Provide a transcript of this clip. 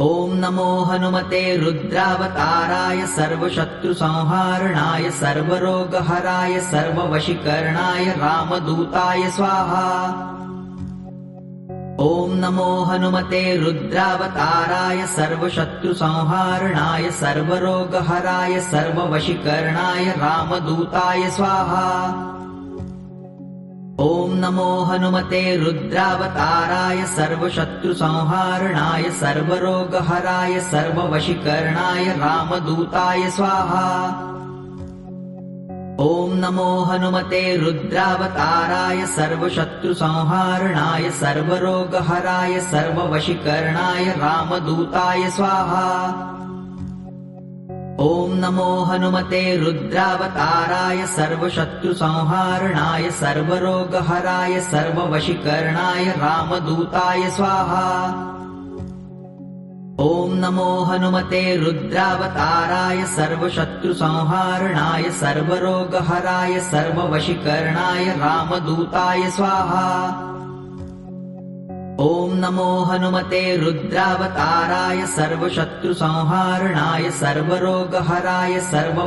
ॐ नमो हनुमते रुद्रावताराय सर्वशत्रुसंहारणाय सर्वरोगहराय सर्ववशीकरणाय रामदूताय स्वाहा। ॐ नमो हनुमते रुद्रावताराय सर्वशत्रुसंहारणाय सर्वरोगहराय सर्ववशीकरणाय रामदूताय स्वाहा। ॐ नमो हनुमते रुद्रावताराय सर्वशत्रुसंहारणाय सर्वरोगहराय सर्ववशीकरणाय रामदूताय स्वाहा। ॐ नमो हनुमते रुद्रावताराय सर्वशत्रुसंहारणाय सर्वरोगहराय सर्ववशीकरणाय रामदूताय स्वाहा। ॐ नमो हनुमते रुद्रावताराय सर्वशत्रुसंहारणाय सर्वरोगहराय सर्ववशीकरणाय रामदूताय स्वाहा। ॐ नमो हनुमते रुद्रावताराय सर्वशत्रुसंहारणाय सर्वरोगहराय सर्ववशीकरणाय रामदूताय स्वाहा। ॐ नमो हनुमते रुद्रावताराय सर्वशत्रुसंहारणाय सर्वरोगहराय सर्व